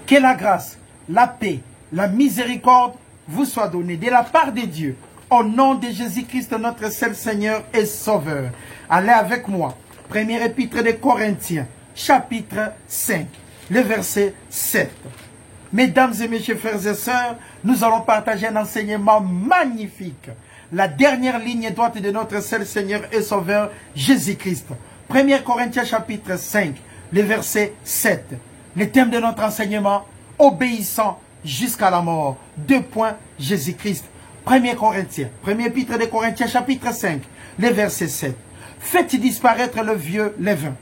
Que la grâce, la paix, la miséricorde vous soient données de la part de Dieu. Au nom de Jésus-Christ, notre seul Seigneur et Sauveur. Allez avec moi. Première épître des Corinthiens, chapitre 5, le verset 7. Mesdames et messieurs, frères et sœurs, nous allons partager un enseignement magnifique. La dernière ligne droite de notre seul Seigneur et Sauveur, Jésus-Christ. 1 Corinthiens chapitre 5, le verset 7. Le thème de notre enseignement, obéissant jusqu'à la mort. 2 points, Jésus-Christ. 1 Corinthiens, 1er épître des Corinthiens chapitre 5, le verset 7. Faites disparaître le vieux levain,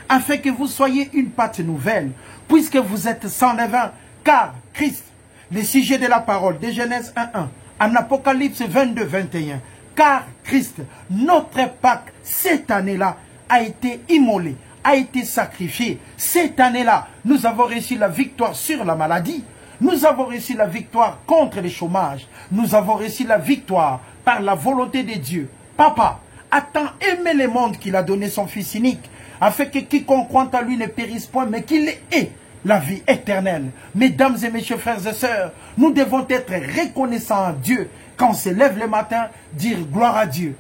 afin que vous soyez une pâte nouvelle, puisque vous êtes sans levain, car Christ, le sujet de la parole de Genèse 1.1, en Apocalypse 22.21, car Christ, notre Pâque, cette année-là, a été immolé, a été sacrifié. Cette année-là, nous avons reçu la victoire sur la maladie. Nous avons reçu la victoire contre le chômage. Nous avons reçu la victoire par la volonté de Dieu. Papa a tant aimé le monde qu'il a donné son Fils unique, afin que quiconque croit en lui ne périsse point, mais qu'il ait la vie éternelle. Mesdames et messieurs, frères et sœurs, nous devons être reconnaissants à Dieu quand on se lève le matin, dire gloire à Dieu.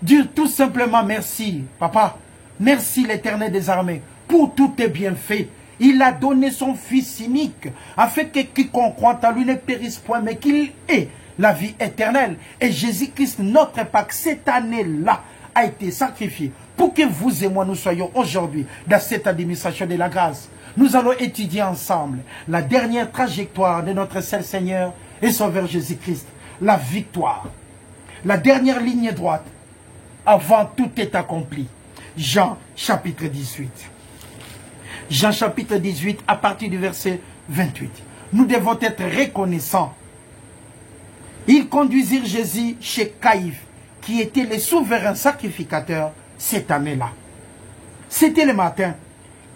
Dire tout simplement merci, Papa. Merci l'Éternel des armées pour tous tes bienfaits. Il a donné son Fils unique, afin que quiconque croit en lui ne périsse point, mais qu'il ait la vie éternelle. Et Jésus-Christ, notre Pâque, cette année-là, a été sacrifié pour que vous et moi, nous soyons aujourd'hui dans cette administration de la grâce. Nous allons étudier ensemble la dernière trajectoire de notre seul Seigneur et Sauveur Jésus-Christ. La victoire. La dernière ligne droite. Avant tout est accompli. Jean chapitre 18. Jean chapitre 18 à partir du verset 28. Nous devons être reconnaissants. Ils conduisirent Jésus chez Caïphe, qui était le souverain sacrificateur cette année-là. C'était le matin.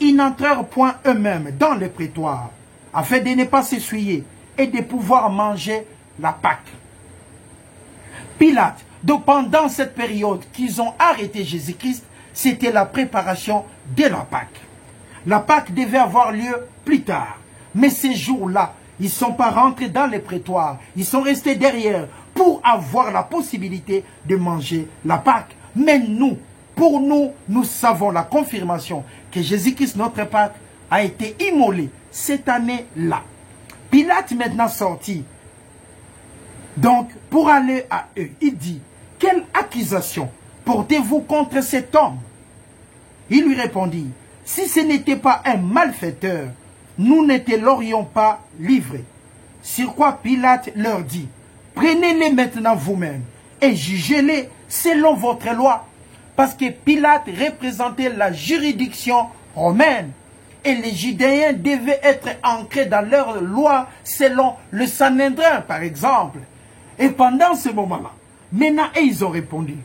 Ils n'entrèrent point eux-mêmes dans le prétoire, afin de ne pas s'essuyer et de pouvoir manger la Pâque. Pilate, donc pendant cette période qu'ils ont arrêté Jésus-Christ, c'était la préparation de la Pâque. La Pâque devait avoir lieu plus tard. Mais ces jours-là, ils ne sont pas rentrés dans les prétoires. Ils sont restés derrière pour avoir la possibilité de manger la Pâque. Mais nous, pour nous, nous savons la confirmation que Jésus-Christ, notre Pâque, a été immolé cette année-là. Pilate maintenant sorti. Donc, pour aller à eux, il dit, quelle accusation portez-vous contre cet homme? Il lui répondit, si ce n'était pas un malfaiteur, nous ne te l'aurions pas livré. Sur quoi Pilate leur dit, prenez-les maintenant vous-même et jugez-les selon votre loi. Parce que Pilate représentait la juridiction romaine et les Judéens devaient être ancrés dans leur loi selon le Sanhédrin, par exemple. Et pendant ce moment-là, maintenant, ils ont répondu.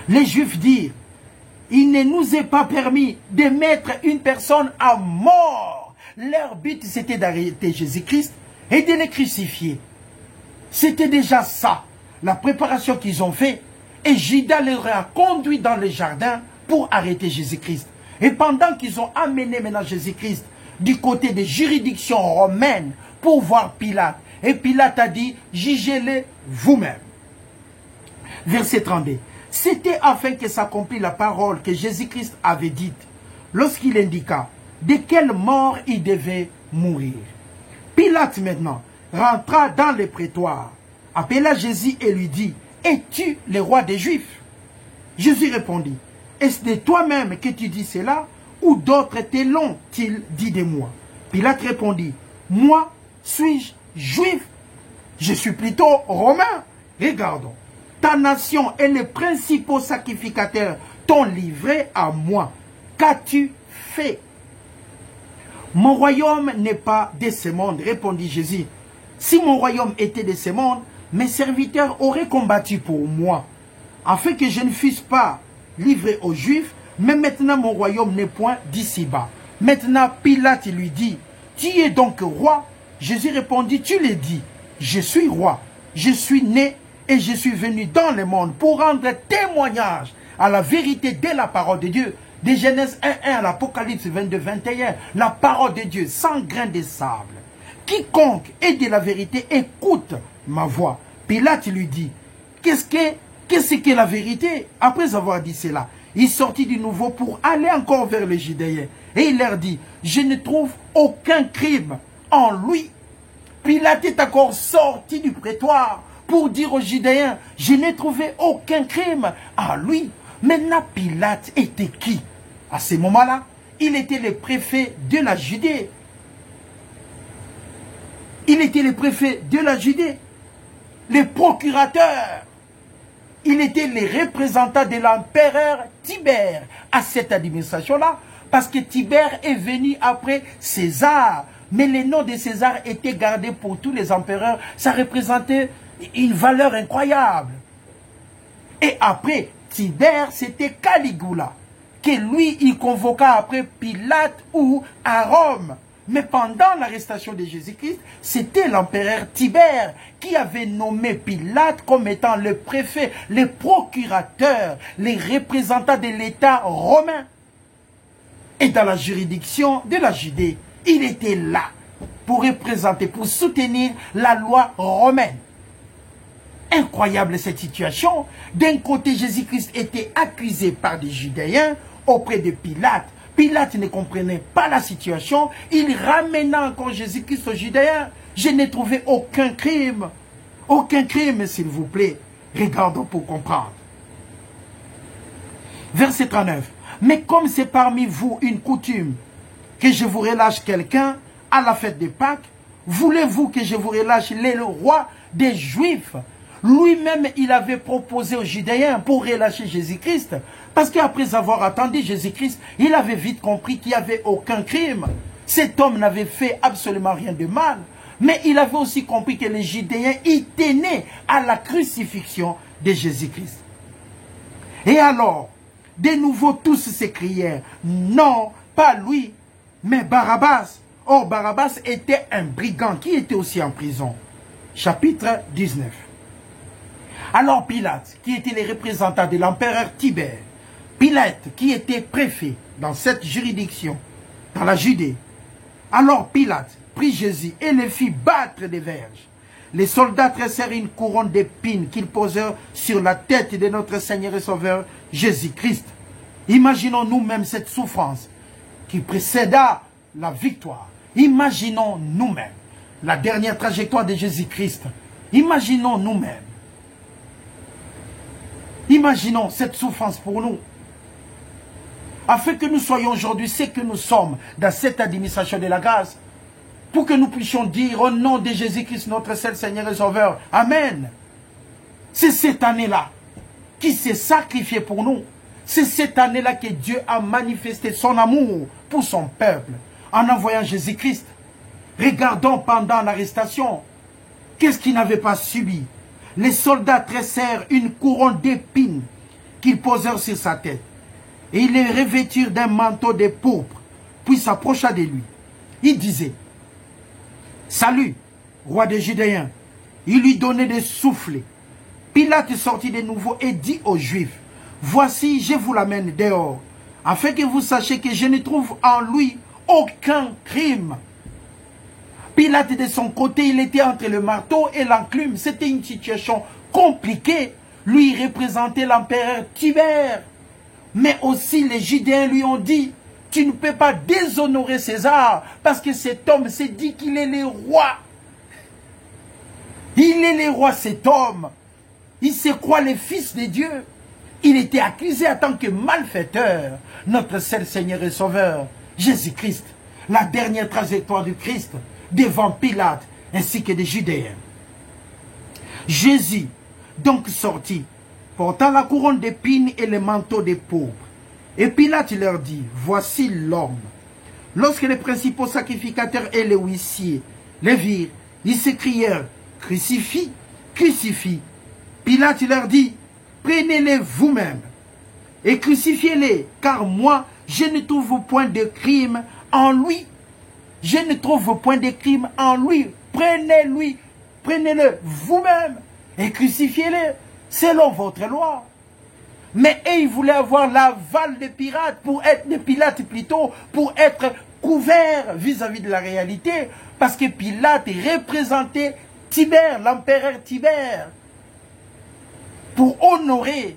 Les Juifs dirent, il ne nous est pas permis de mettre une personne à mort. Leur but, c'était d'arrêter Jésus-Christ et de le crucifier. C'était déjà ça, la préparation qu'ils ont fait. Et Judas les a conduits dans le jardin pour arrêter Jésus-Christ. Et pendant qu'ils ont amené maintenant Jésus-Christ du côté des juridictions romaines pour voir Pilate, et Pilate a dit, jugez-les vous-même. Verset 32. C'était afin que s'accomplisse la parole que Jésus-Christ avait dite, lorsqu'il indiqua de quelle mort il devait mourir. Pilate maintenant rentra dans le prétoire, appela Jésus et lui dit, es-tu le roi des Juifs? Jésus répondit, est-ce de toi-même que tu dis cela, ou d'autres te l'ont-ils dit de moi? Pilate répondit, moi, suis-je juif? Je suis plutôt romain. Regardons. Ta nation et les principaux sacrificateurs t'ont livré à moi. Qu'as-tu fait? Mon royaume n'est pas de ce monde, répondit Jésus. Si mon royaume était de ce monde, mes serviteurs auraient combattu pour moi, afin que je ne fusse pas livré aux Juifs, mais maintenant mon royaume n'est point d'ici-bas. Maintenant Pilate lui dit, tu es donc roi? Jésus répondit, tu l'as dit, je suis roi, je suis né et je suis venu dans le monde pour rendre témoignage à la vérité de la parole de Dieu. De Genèse 1:1 à l'Apocalypse 22:21, la parole de Dieu, sans grain de sable. Quiconque est de la vérité, écoute ma voix. Pilate lui dit, qu'est-ce que la vérité? Après avoir dit cela, il sortit de nouveau pour aller encore vers les Judéens. Et il leur dit, je ne trouve aucun crime en lui. Pilate est encore sorti du prétoire pour dire aux Judéens, je n'ai trouvé aucun crime en lui. Maintenant, Pilate était qui? À ce moment-là, il était le préfet de la Judée. Il était le préfet de la Judée, le procurateur. Il était le représentant de l'empereur Tibère à cette administration-là, parce que Tibère est venu après César. Mais le nom de César était gardé pour tous les empereurs. Ça représentait une valeur incroyable. Et après Tibère, c'était Caligula, que lui, il convoqua après Pilate ou à Rome. Mais pendant l'arrestation de Jésus-Christ, c'était l'empereur Tibère qui avait nommé Pilate comme étant le préfet, le procurateur, les représentants de l'État romain. Et dans la juridiction de la Judée, il était là pour représenter, pour soutenir la loi romaine. Incroyable cette situation. D'un côté, Jésus-Christ était accusé par des Judéens auprès de Pilate. Pilate ne comprenait pas la situation. Il ramena encore Jésus-Christ aux Judéens. Je n'ai trouvé aucun crime. Aucun crime, s'il vous plaît. Regardons pour comprendre. Verset 39. Mais comme c'est parmi vous une coutume que je vous relâche quelqu'un à la fête de Pâques, voulez-vous que je vous relâche le roi des Juifs? Lui-même, il avait proposé aux Judéens pour relâcher Jésus-Christ. Parce qu'après avoir attendu Jésus-Christ, il avait vite compris qu'il n'y avait aucun crime. Cet homme n'avait fait absolument rien de mal. Mais il avait aussi compris que les Judéens y tenaient à la crucifixion de Jésus-Christ. Et alors, de nouveau tous s'écrièrent, non, pas lui, mais Barabbas. Or, Barabbas était un brigand qui était aussi en prison. Chapitre 19. Alors Pilate, qui était le représentant de l'empereur Tibère, Pilate, qui était préfet dans cette juridiction, dans la Judée, alors Pilate prit Jésus et le fit battre des verges. Les soldats tressèrent une couronne d'épines qu'ils posèrent sur la tête de notre Seigneur et Sauveur Jésus-Christ. Imaginons nous-mêmes cette souffrance qui précéda la victoire. Imaginons nous-mêmes la dernière trajectoire de Jésus-Christ. Imaginons nous-mêmes. Imaginons cette souffrance pour nous. Afin que nous soyons aujourd'hui ce que nous sommes dans cette administration de la grâce. Pour que nous puissions dire au nom de Jésus-Christ, notre seul Seigneur et Sauveur. Amen. C'est cette année-là qui s'est sacrifié pour nous. C'est cette année-là que Dieu a manifesté son amour pour son peuple en envoyant Jésus-Christ. Regardons pendant l'arrestation. Qu'est-ce qu'il n'avait pas subi? Les soldats tressèrent une couronne d'épines qu'ils posèrent sur sa tête. Et ils le revêtirent d'un manteau de pourpre, puis s'approcha de lui. Il disait, « Salut, roi des Judéens !» Il lui donnait des soufflets. Pilate sortit de nouveau et dit aux Juifs, « Voici, je vous l'amène dehors, afin que vous sachiez que je ne trouve en lui aucun crime. » Pilate, de son côté, il était entre le marteau et l'enclume. C'était une situation compliquée. Lui, il représentait l'empereur Tibère. Mais aussi, les Judéens lui ont dit, tu ne peux pas déshonorer César, parce que cet homme s'est dit qu'il est le roi. Il est le roi, cet homme. Il se croit le fils de Dieu. Il était accusé en tant que malfaiteur. Notre seul Seigneur et Sauveur, Jésus-Christ. La dernière trajectoire du Christ devant Pilate ainsi que des Judéens. Jésus donc sortit, portant la couronne d'épines et le manteau de pourpre. Et Pilate leur dit, voici l'homme. Lorsque les principaux sacrificateurs et les huissiers les virent, ils s'écrièrent, crucifie, crucifie. Pilate leur dit, prenez-les vous-même et crucifiez-les, car moi, je ne trouve point de crime en lui. Je ne trouve point de crime en lui. Prenez-lui, prenez-le vous-même et crucifiez-le selon votre loi. Mais eux, ils voulaient avoir l'aval des pirates, de Pilate plutôt, pour être couverts vis-à-vis de la réalité. Parce que Pilate représentait Tibère, l'empereur Tibère, pour honorer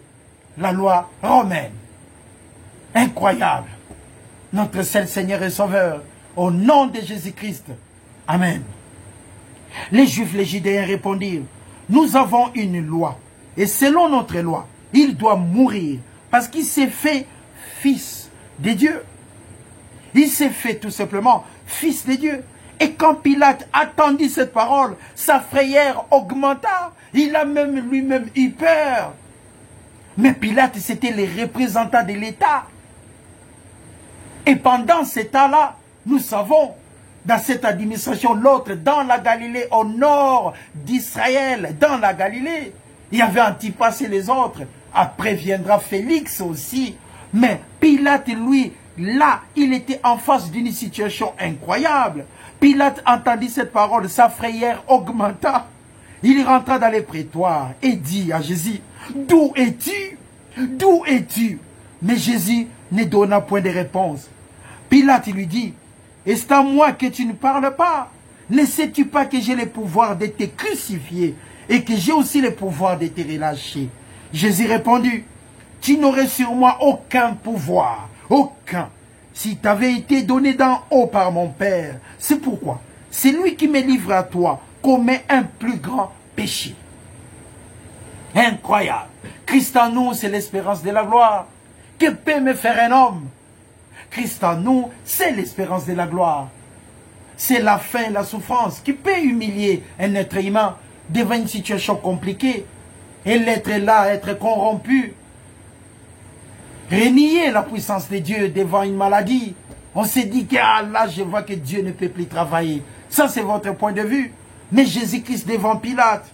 la loi romaine. Incroyable. Notre seul Seigneur et Sauveur, au nom de Jésus-Christ. Amen. Les Juifs, les Judéens répondirent, nous avons une loi, et selon notre loi, il doit mourir, parce qu'il s'est fait fils de Dieu. Il s'est fait tout simplement fils de Dieu. Et quand Pilate attendit cette parole, sa frayeur augmenta. Il a même lui-même eu peur. Mais Pilate, c'était les représentants de l'État. Et pendant ce temps-là, nous savons, dans cette administration, l'autre, dans la Galilée, au nord d'Israël, dans la Galilée, il y avait Antipas et les autres. Après viendra Félix aussi. Mais Pilate, lui, là, il était en face d'une situation incroyable. Pilate entendit cette parole, sa frayeur augmenta. Il rentra dans les prétoires et dit à Jésus, d'où es-tu? D'où es-tu? Mais Jésus ne donna point de réponse. Pilate lui dit, est-ce à moi que tu ne parles pas? Ne sais-tu pas que j'ai le pouvoir de te crucifier et que j'ai aussi le pouvoir de te relâcher? Jésus répondit, tu n'aurais sur moi aucun pouvoir, aucun. Si t'avait été donné d'en haut par mon Père, c'est pourquoi c'est lui qui me livre à toi, commet un plus grand péché. Incroyable. Christ en nous, c'est l'espérance de la gloire. Que peut me faire un homme? Christ en nous, c'est l'espérance de la gloire. C'est la faim, la souffrance qui peut humilier un être humain devant une situation compliquée. Et l'être là, être corrompu, renier la puissance de Dieu devant une maladie. On s'est dit que là, je vois que Dieu ne peut plus travailler. Ça, c'est votre point de vue. Mais Jésus-Christ devant Pilate.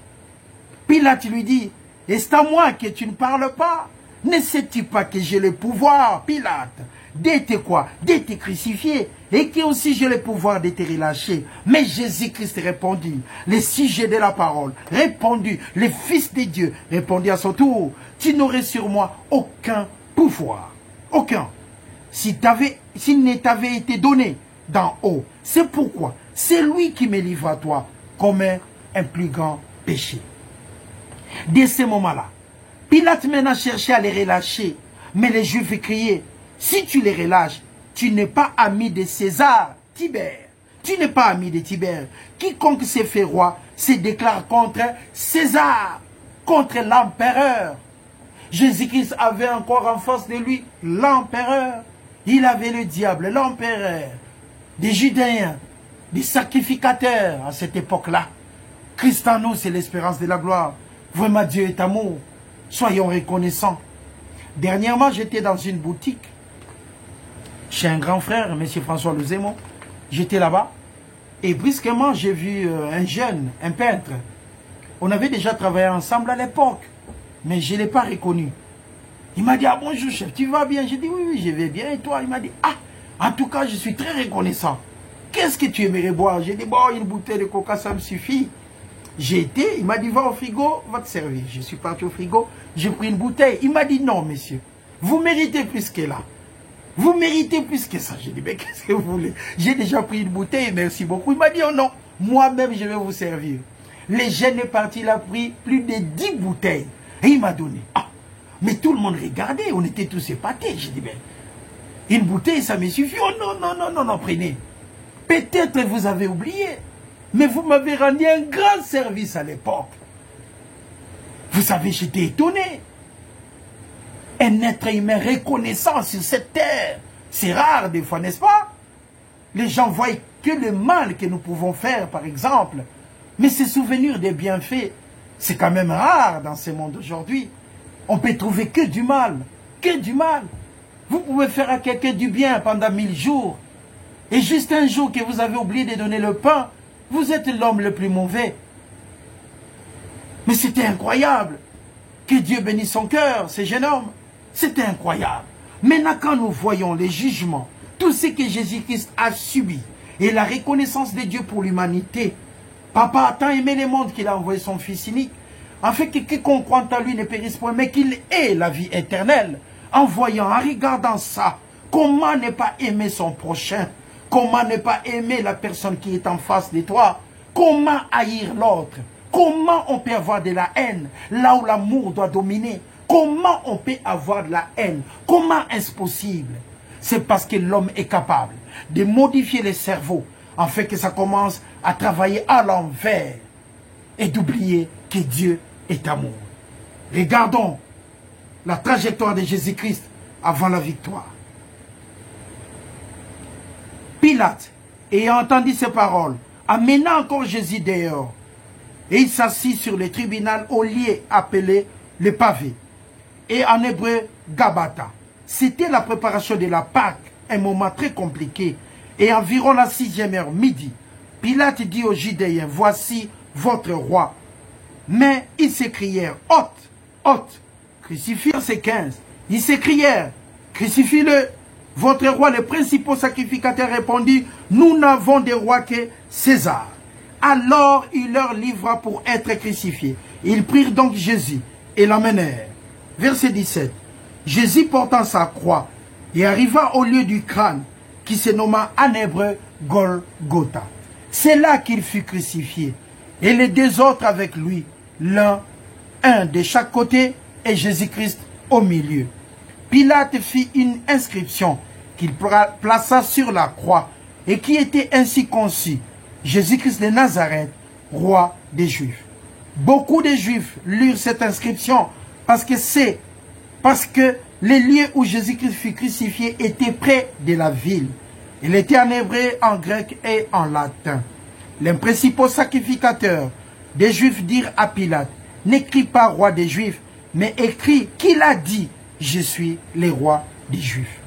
Pilate lui dit, est-ce à moi que tu ne parles pas? Ne sais-tu pas que j'ai le pouvoir, Pilate, de quoi? De te crucifier, et que aussi j'ai le pouvoir de te relâcher. Mais Jésus-Christ répondit, le sujet de la parole, répondit, le Fils de Dieu répondit à son tour, tu n'aurais sur moi aucun pouvoir, aucun, s'il ne t'avait été donné d'en haut. C'est pourquoi c'est lui qui me livre à toi comme un plus grand péché. Dès ce moment-là, Pilate maintenant cherchait à les relâcher, mais les Juifs criaient, si tu les relâches, tu n'es pas ami de César, Tibère. Tu n'es pas ami de Tibère. Quiconque s'est fait roi se déclare contre César, contre l'empereur. Jésus-Christ avait encore en face de lui l'empereur. Il avait le diable, l'empereur, des Judéens, des sacrificateurs à cette époque-là. Christ en nous, c'est l'espérance de la gloire. Vraiment, Dieu est amour. Soyons reconnaissants. Dernièrement, j'étais dans une boutique chez un grand frère, M. François Luzemo. J'étais là-bas et brusquement, j'ai vu un jeune, un peintre. On avait déjà travaillé ensemble à l'époque, mais je ne l'ai pas reconnu. Il m'a dit, ah bonjour chef, tu vas bien? J'ai dit, oui, je vais bien. Et toi? Il m'a dit, ah, en tout cas, je suis très reconnaissant. Qu'est-ce que tu aimerais boire? J'ai dit, bon, une bouteille de coca, ça me suffit. J'ai été, il m'a dit, va au frigo, va te servir. Je suis parti au frigo, j'ai pris une bouteille. Il m'a dit, non, monsieur, vous méritez plus que là. Vous méritez plus que ça. J'ai dit, mais qu'est-ce que vous voulez? J'ai déjà pris une bouteille, merci beaucoup. Il m'a dit, oh non, moi-même, je vais vous servir. Le jeune est parti, il a pris plus de 10 bouteilles. Et il m'a donné. Ah, mais tout le monde regardait, on était tous épatés. J'ai dit, mais une bouteille, ça me suffit. Oh non, non, non, non, non, prenez. Peut-être vous avez oublié, mais vous m'avez rendu un grand service à l'époque. Vous savez, j'étais étonné. Un être humain reconnaissant sur cette terre, c'est rare des fois, n'est-ce pas? Les gens voient que le mal que nous pouvons faire, par exemple, mais se souvenir des bienfaits, c'est quand même rare dans ce monde d'aujourd'hui. On peut trouver que du mal, que du mal. Vous pouvez faire à quelqu'un du bien pendant 1000 jours, et juste un jour que vous avez oublié de donner le pain, vous êtes l'homme le plus mauvais. Mais c'était incroyable. Que Dieu bénisse son cœur, ce jeune homme. C'était incroyable. Maintenant, quand nous voyons les jugements, tout ce que Jésus-Christ a subi, et la reconnaissance de Dieu pour l'humanité, Papa a tant aimé le monde qu'il a envoyé son Fils unique. afin que quiconque croit en lui ne périsse point, mais qu'il ait la vie éternelle. En voyant, en regardant ça, comment ne pas aimer son prochain? Comment ne pas aimer la personne qui est en face de toi? Comment haïr l'autre? Comment on peut avoir de la haine là où l'amour doit dominer? Comment on peut avoir de la haine? Comment est-ce possible? C'est parce que l'homme est capable de modifier le cerveau afin que ça commence à travailler à l'envers et d'oublier que Dieu est amour. Regardons la trajectoire de Jésus-Christ avant la victoire. Pilate, ayant entendu ces paroles, amena encore Jésus dehors, et il s'assit sur le tribunal au lieu appelé le pavé, et en hébreu Gabata. C'était la préparation de la Pâque, un moment très compliqué, et environ la 6e heure, midi, Pilate dit aux Judéens, voici votre roi. Mais ils s'écrièrent, ôte, ôte, crucifie ces 15. Ils s'écrièrent, crucifie-le. Votre roi, le principal sacrificateur, répondit, nous n'avons de roi que César. Alors il leur livra pour être crucifié. Ils prirent donc Jésus et l'emmenèrent. Verset 17. Jésus portant sa croix et arriva au lieu du crâne qui se nomma en hébreu Golgotha. C'est là qu'il fut crucifié. Et les deux autres avec lui, l'un, un de chaque côté et Jésus-Christ au milieu. Pilate fit une inscription qu'il plaça sur la croix et qui était ainsi conçue. Jésus-Christ de Nazareth, roi des Juifs. Beaucoup de Juifs lurent cette inscription parce que les lieux où Jésus-Christ fut crucifié étaient près de la ville. Il était en hébreu, en grec et en latin. Les principaux sacrificateurs des Juifs dirent à Pilate, n'écris pas roi des Juifs, mais écris qu'il a dit, je suis le roi des Juifs.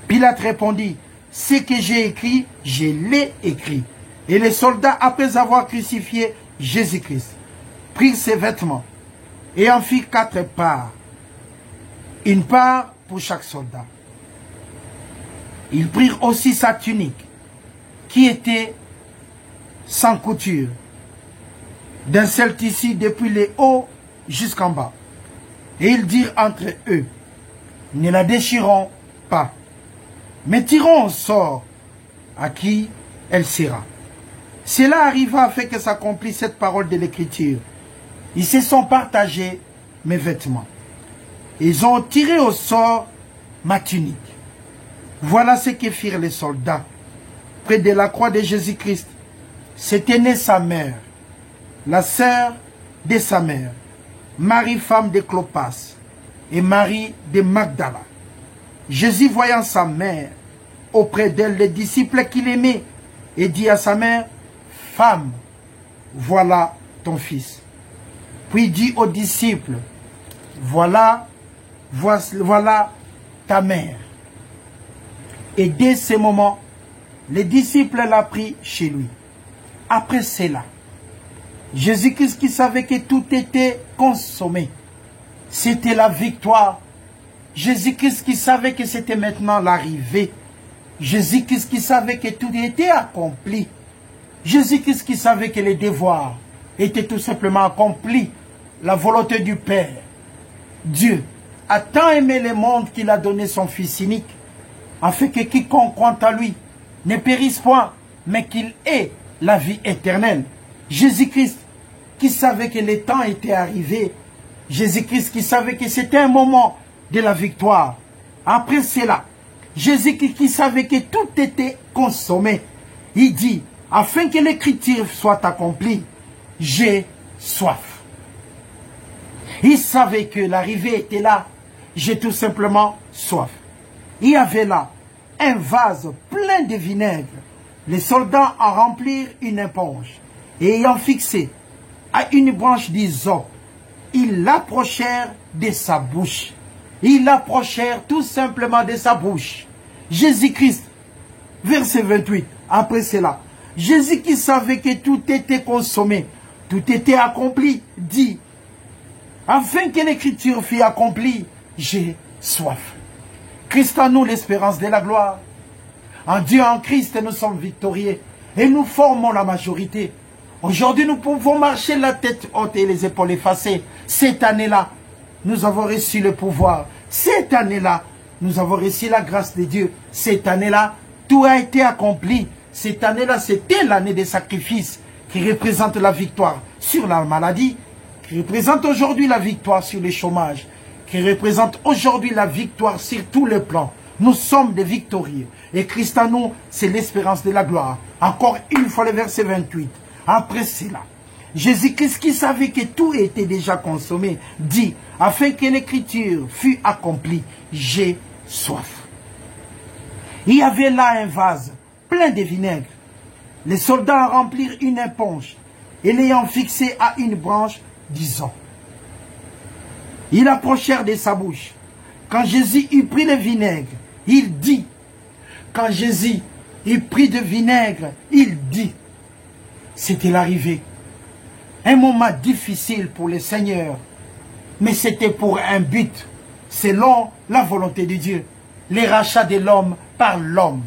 Pilate répondit, ce que j'ai écrit, je l'ai écrit. Et les soldats, après avoir crucifié Jésus-Christ, prirent ses vêtements et en firent 4 parts. Une part pour chaque soldat. Ils prirent aussi sa tunique, qui était sans couture, d'un seul tissu depuis le haut jusqu'en bas. Et ils dirent entre eux, ne la déchirons pas, mais tirons au sort à qui elle sera. Cela arriva afin que s'accomplisse cette parole de l'Écriture. Ils se sont partagés mes vêtements. Ils ont tiré au sort ma tunique. Voilà ce que firent les soldats. Près de la croix de Jésus-Christ, s'était née sa mère, la sœur de sa mère, Marie, femme de Clopas, et Marie de Magdala. Jésus, voyant sa mère, auprès d'elle les disciples qu'il aimait, et dit à sa mère, « Femme, voilà ton fils. » Puis dit aux disciples, « Voilà ta mère. » Et dès ce moment, les disciples l'a pris chez lui. Après cela, Jésus-Christ qui savait que tout était consommé, c'était la victoire. Jésus-Christ qui savait que c'était maintenant l'arrivée. Jésus-Christ qui savait que tout était accompli. Jésus-Christ qui savait que les devoirs étaient tout simplement accomplis. La volonté du Père. Dieu a tant aimé le monde qu'il a donné son Fils unique, afin que quiconque croit en lui ne périsse point, mais qu'il ait la vie éternelle. Jésus-Christ qui savait que le temps était arrivé. Jésus-Christ qui savait que c'était un moment de la victoire. Après cela, Jésus-Christ qui savait que tout était consommé. Il dit, afin que l'écriture soit accomplie, j'ai soif. Il savait que l'arrivée était là. J'ai tout simplement soif. Il y avait là un vase plein de vinaigre. Les soldats en remplirent une éponge et ayant fixé à une branche d'hysope, ils l'approchèrent de sa bouche. Ils l'approchèrent tout simplement de sa bouche. Jésus-Christ, verset 28, après cela, Jésus qui savait que tout était consommé, tout était accompli, dit, afin que l'écriture fût accomplie, j'ai soif. Christ en nous l'espérance de la gloire. En Dieu, en Christ, nous sommes victorieux et nous formons la majorité. Aujourd'hui, nous pouvons marcher la tête haute et les épaules effacées. Cette année-là, nous avons reçu le pouvoir. Cette année-là, nous avons reçu la grâce de Dieu. Cette année-là, tout a été accompli. Cette année-là, c'était l'année des sacrifices qui représente la victoire sur la maladie, qui représente aujourd'hui la victoire sur le chômage, qui représente aujourd'hui la victoire sur tous les plans. Nous sommes des victorieux. Et Christ en nous, c'est l'espérance de la gloire. Encore une fois le verset 28. Après cela, Jésus-Christ qui savait que tout était déjà consommé, dit, afin que l'écriture fût accomplie, j'ai soif. Il y avait là un vase plein de vinaigre. Les soldats remplirent une éponge et l'ayant fixé à une branche, disant, ils approchèrent de sa bouche. Quand Jésus eut pris le vinaigre, il dit, quand Jésus eut pris de vinaigre, il dit, c'était l'arrivée. Un moment difficile pour le Seigneur, mais c'était pour un but, selon la volonté de Dieu. Les rachats de l'homme par l'homme.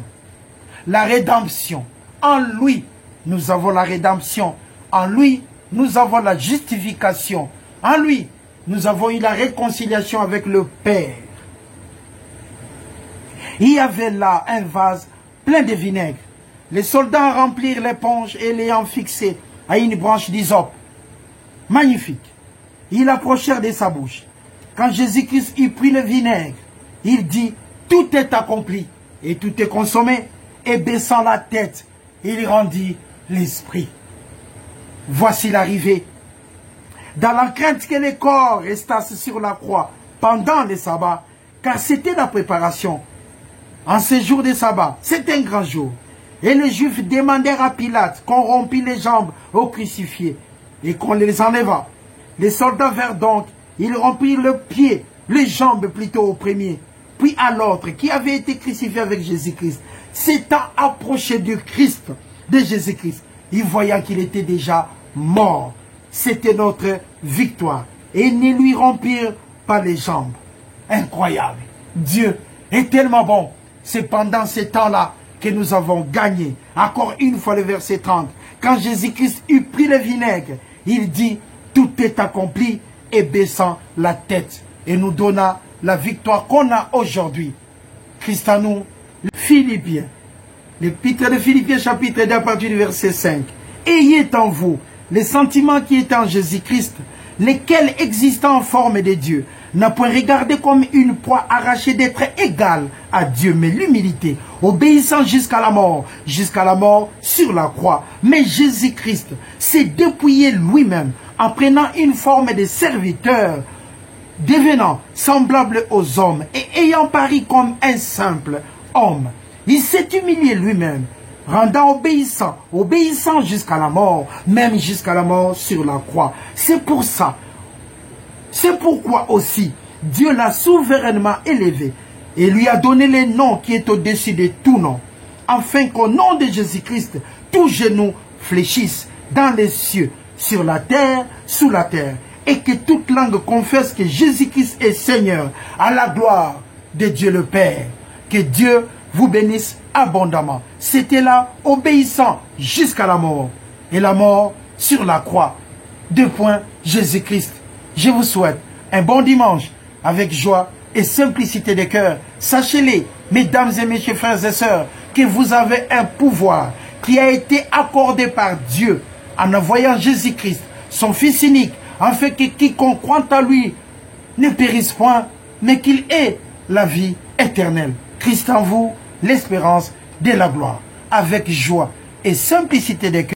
La rédemption. En lui, nous avons la rédemption. En lui, nous avons la justification. En lui, nous avons eu la réconciliation avec le Père. Il y avait là un vase plein de vinaigre. Les soldats remplirent l'éponge et l'ayant fixé à une branche d'hysope. Magnifique. Ils approchèrent de sa bouche. Quand Jésus-Christ eut pris le vinaigre, il dit, tout est accompli et tout est consommé. Et baissant la tête, il rendit l'esprit. Voici l'arrivée. Dans la crainte que les corps restassent sur la croix pendant le sabbat, car c'était la préparation. En ce jour de sabbat, c'est un grand jour. Et les Juifs demandèrent à Pilate qu'on rompît les jambes aux crucifiés et qu'on les enleva. Les soldats vinrent donc, ils rompirent le pied, les jambes plutôt au premier, puis à l'autre qui avait été crucifié avec Jésus-Christ. S'étant approché du Christ, de Jésus-Christ, ils voyant qu'il était déjà mort. C'était notre victoire. Et ils ne lui rompirent pas les jambes. Incroyable. Dieu est tellement bon. C'est pendant ce temps-là que nous avons gagné. Encore une fois le verset 30. Quand Jésus-Christ eut pris le vinaigre, il dit, tout est accompli, et baissant la tête. Et nous donna la victoire qu'on a aujourd'hui. Christ en nous, Philippiens. L'épître de Philippiens chapitre 2 à partir du verset 5. Ayez en vous les sentiments qui étaient en Jésus-Christ, lesquels existant en forme de Dieu, n'a point regardé comme une proie arrachée d'être égal à Dieu, mais l'humilité, obéissant jusqu'à la mort sur la croix. Mais Jésus-Christ s'est dépouillé lui-même en prenant une forme de serviteur, devenant semblable aux hommes et ayant paru comme un simple homme. Il s'est humilié lui-même, rendant obéissant jusqu'à la mort, même jusqu'à la mort sur la croix. C'est pour ça. C'est pourquoi aussi Dieu l'a souverainement élevé et lui a donné le nom qui est au-dessus de tout nom, afin qu'au nom de Jésus-Christ, tout genou fléchisse dans les cieux, sur la terre, sous la terre, et que toute langue confesse que Jésus-Christ est Seigneur, à la gloire de Dieu le Père. Que Dieu vous bénisse abondamment. C'était là, obéissant jusqu'à la mort, et la mort sur la croix. Jésus-Christ. Je vous souhaite un bon dimanche avec joie et simplicité de cœur. Sachez-les, mesdames et messieurs, frères et sœurs, que vous avez un pouvoir qui a été accordé par Dieu en envoyant Jésus-Christ, son Fils unique, afin que quiconque croit en lui ne périsse point, mais qu'il ait la vie éternelle. Christ en vous, l'espérance de la gloire, avec joie et simplicité de cœur.